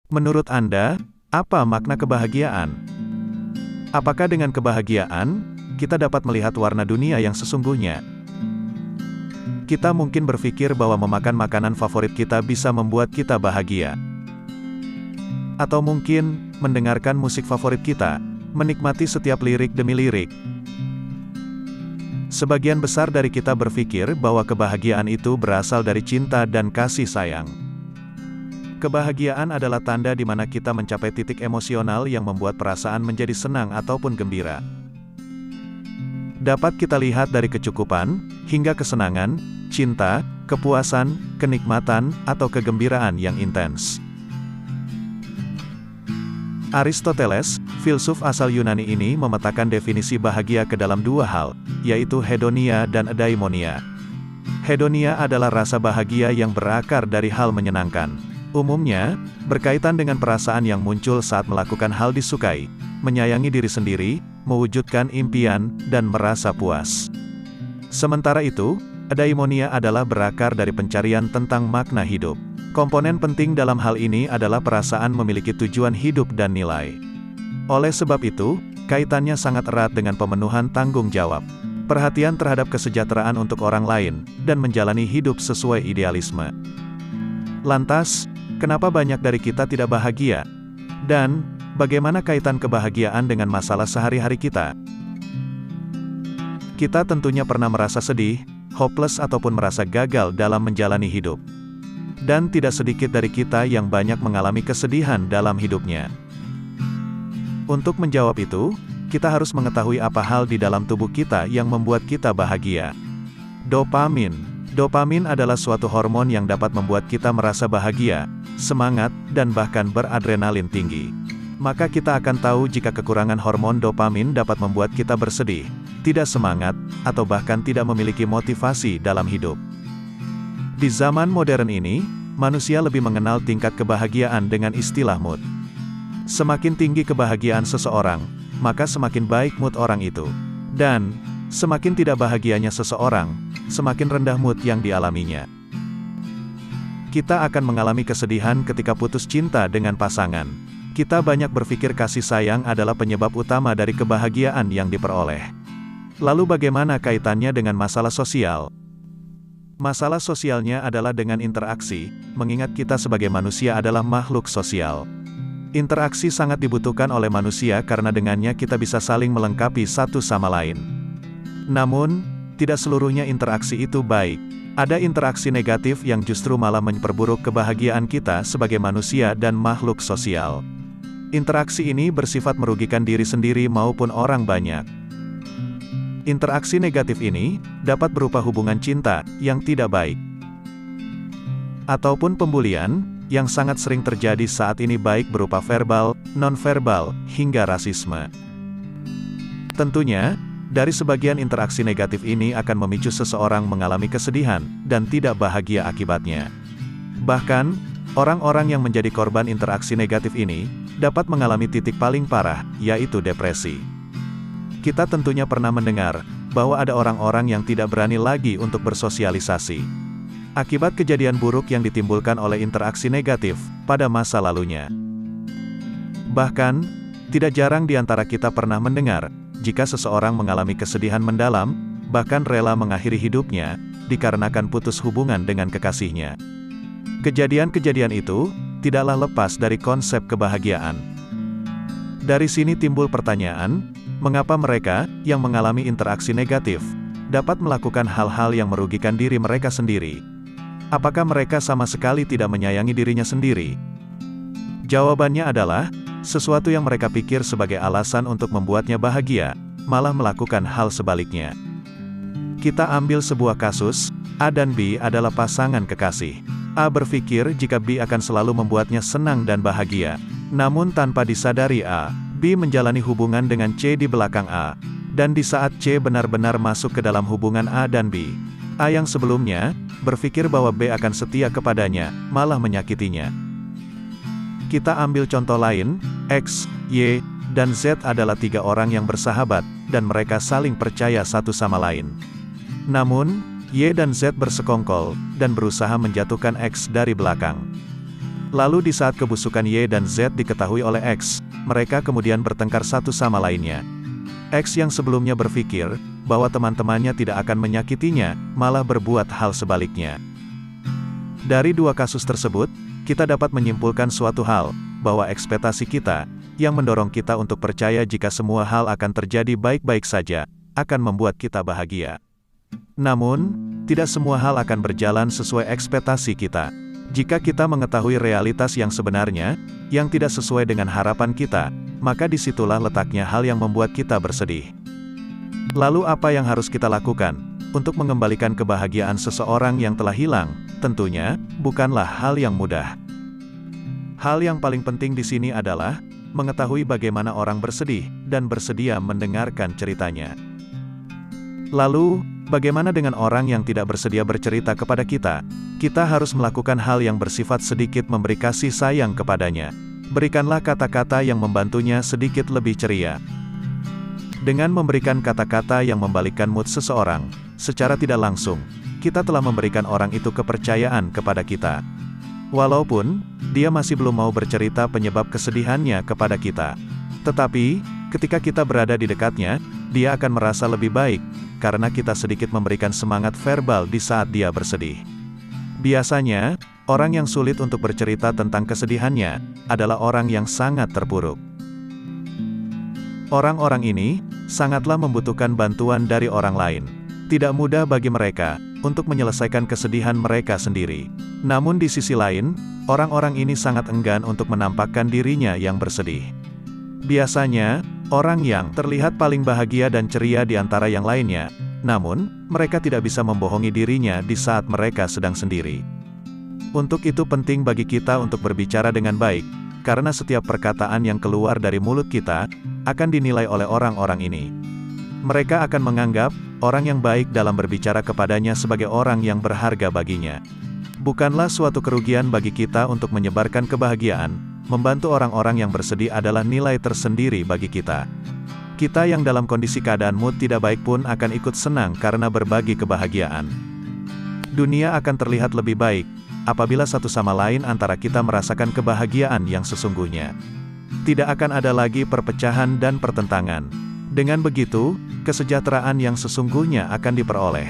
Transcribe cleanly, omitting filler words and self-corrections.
Menurut Anda, apa makna kebahagiaan? Apakah dengan kebahagiaan, kita dapat melihat warna dunia yang sesungguhnya? Kita mungkin berpikir bahwa memakan makanan favorit kita bisa membuat kita bahagia. Atau mungkin, mendengarkan musik favorit kita, menikmati setiap lirik demi lirik. Sebagian besar dari kita berpikir bahwa kebahagiaan itu berasal dari cinta dan kasih sayang. Kebahagiaan adalah tanda di mana kita mencapai titik emosional yang membuat perasaan menjadi senang ataupun gembira. Dapat kita lihat dari kecukupan, hingga kesenangan, cinta, kepuasan, kenikmatan, atau kegembiraan yang intens. Aristoteles, filsuf asal Yunani ini memetakan definisi bahagia ke dalam dua hal, yaitu hedonia dan eudaimonia. Hedonia adalah rasa bahagia yang berakar dari hal menyenangkan. Umumnya, berkaitan dengan perasaan yang muncul saat melakukan hal disukai, menyayangi diri sendiri, mewujudkan impian, dan merasa puas. Sementara itu, eudaimonia adalah berakar dari pencarian tentang makna hidup. Komponen penting dalam hal ini adalah perasaan memiliki tujuan hidup dan nilai. Oleh sebab itu, kaitannya sangat erat dengan pemenuhan tanggung jawab, perhatian terhadap kesejahteraan untuk orang lain, dan menjalani hidup sesuai idealisme. Lantas, kenapa banyak dari kita tidak bahagia? Dan, bagaimana kaitan kebahagiaan dengan masalah sehari-hari kita? Kita tentunya pernah merasa sedih, hopeless ataupun merasa gagal dalam menjalani hidup. Dan tidak sedikit dari kita yang banyak mengalami kesedihan dalam hidupnya. Untuk menjawab itu, kita harus mengetahui apa hal di dalam tubuh kita yang membuat kita bahagia. Dopamin. Dopamin adalah suatu hormon yang dapat membuat kita merasa bahagia, semangat, dan bahkan beradrenalin tinggi. Maka kita akan tahu jika kekurangan hormon dopamin dapat membuat kita bersedih, tidak semangat, atau bahkan tidak memiliki motivasi dalam hidup. Di zaman modern ini, manusia lebih mengenal tingkat kebahagiaan dengan istilah mood. Semakin tinggi kebahagiaan seseorang, maka semakin baik mood orang itu. Dan, semakin tidak bahagianya seseorang, semakin rendah mood yang dialaminya. Kita akan mengalami kesedihan ketika putus cinta dengan pasangan. Kita banyak berpikir kasih sayang adalah penyebab utama dari kebahagiaan yang diperoleh. Lalu bagaimana kaitannya dengan masalah sosial? Masalah sosialnya adalah dengan interaksi, mengingat kita sebagai manusia adalah makhluk sosial. Interaksi sangat dibutuhkan oleh manusia karena dengannya kita bisa saling melengkapi satu sama lain. Namun, tidak seluruhnya interaksi itu baik. Ada interaksi negatif yang justru malah memperburuk kebahagiaan kita sebagai manusia dan makhluk sosial. Interaksi ini bersifat merugikan diri sendiri maupun orang banyak. Interaksi negatif ini dapat berupa hubungan cinta yang tidak baik, ataupun pembulian yang sangat sering terjadi saat ini, baik berupa verbal, non-verbal, hingga rasisme. Tentunya, dari sebagian interaksi negatif ini akan memicu seseorang mengalami kesedihan dan tidak bahagia akibatnya. Bahkan, orang-orang yang menjadi korban interaksi negatif ini dapat mengalami titik paling parah, yaitu depresi. Kita tentunya pernah mendengar bahwa ada orang-orang yang tidak berani lagi untuk bersosialisasi akibat kejadian buruk yang ditimbulkan oleh interaksi negatif pada masa lalunya. Bahkan, tidak jarang di antara kita pernah mendengar jika seseorang mengalami kesedihan mendalam, bahkan rela mengakhiri hidupnya dikarenakan putus hubungan dengan kekasihnya. Kejadian-kejadian itu tidaklah lepas dari konsep kebahagiaan. Dari sini timbul pertanyaan, mengapa mereka yang mengalami interaksi negatif dapat melakukan hal-hal yang merugikan diri mereka sendiri? Apakah mereka sama sekali tidak menyayangi dirinya sendiri? Jawabannya adalah, sesuatu yang mereka pikir sebagai alasan untuk membuatnya bahagia, malah melakukan hal sebaliknya. Kita ambil sebuah kasus, A dan B adalah pasangan kekasih. A berpikir jika B akan selalu membuatnya senang dan bahagia. Namun tanpa disadari A, B menjalani hubungan dengan C di belakang A. Dan di saat C benar-benar masuk ke dalam hubungan A dan B, A yang sebelumnya berpikir bahwa B akan setia kepadanya, malah menyakitinya. Kita ambil contoh lain, X, Y, dan Z adalah 3 orang yang bersahabat, dan mereka saling percaya satu sama lain. Namun, Y dan Z bersekongkol, dan berusaha menjatuhkan X dari belakang. Lalu di saat kebusukan Y dan Z diketahui oleh X, mereka kemudian bertengkar satu sama lainnya. X yang sebelumnya berpikir bahwa teman-temannya tidak akan menyakitinya, malah berbuat hal sebaliknya. Dari dua kasus tersebut, kita dapat menyimpulkan suatu hal, bahwa ekspektasi kita, yang mendorong kita untuk percaya jika semua hal akan terjadi baik-baik saja, akan membuat kita bahagia. Namun, tidak semua hal akan berjalan sesuai ekspektasi kita. Jika kita mengetahui realitas yang sebenarnya, yang tidak sesuai dengan harapan kita, maka disitulah letaknya hal yang membuat kita bersedih. Lalu apa yang harus kita lakukan untuk mengembalikan kebahagiaan seseorang yang telah hilang? Tentunya, bukanlah hal yang mudah. Hal yang paling penting di sini adalah mengetahui bagaimana orang bersedih dan bersedia mendengarkan ceritanya. Lalu, bagaimana dengan orang yang tidak bersedia bercerita kepada kita? Kita harus melakukan hal yang bersifat sedikit memberi kasih sayang kepadanya. Berikanlah kata-kata yang membantunya sedikit lebih ceria. Dengan memberikan kata-kata yang membalikkan mood seseorang, secara tidak langsung, kita telah memberikan orang itu kepercayaan kepada kita. Walaupun dia masih belum mau bercerita penyebab kesedihannya kepada kita. Tetapi, ketika kita berada di dekatnya, dia akan merasa lebih baik, karena kita sedikit memberikan semangat verbal di saat dia bersedih. Biasanya, orang yang sulit untuk bercerita tentang kesedihannya, adalah orang yang sangat terpuruk. Orang-orang ini, sangatlah membutuhkan bantuan dari orang lain. Tidak mudah bagi mereka, untuk menyelesaikan kesedihan mereka sendiri. Namun di sisi lain, orang-orang ini sangat enggan untuk menampakkan dirinya yang bersedih. Biasanya, orang yang terlihat paling bahagia dan ceria di antara yang lainnya, namun, mereka tidak bisa membohongi dirinya di saat mereka sedang sendiri. Untuk itu penting bagi kita untuk berbicara dengan baik, karena setiap perkataan yang keluar dari mulut kita, akan dinilai oleh orang-orang ini. Mereka akan menganggap, orang yang baik dalam berbicara kepadanya sebagai orang yang berharga baginya. Bukanlah suatu kerugian bagi kita untuk menyebarkan kebahagiaan, membantu orang-orang yang bersedih adalah nilai tersendiri bagi kita. Kita yang dalam kondisi keadaan mood tidak baik pun akan ikut senang karena berbagi kebahagiaan. Dunia akan terlihat lebih baik, apabila satu sama lain antara kita merasakan kebahagiaan yang sesungguhnya. Tidak akan ada lagi perpecahan dan pertentangan. Dengan begitu, kesejahteraan yang sesungguhnya akan diperoleh.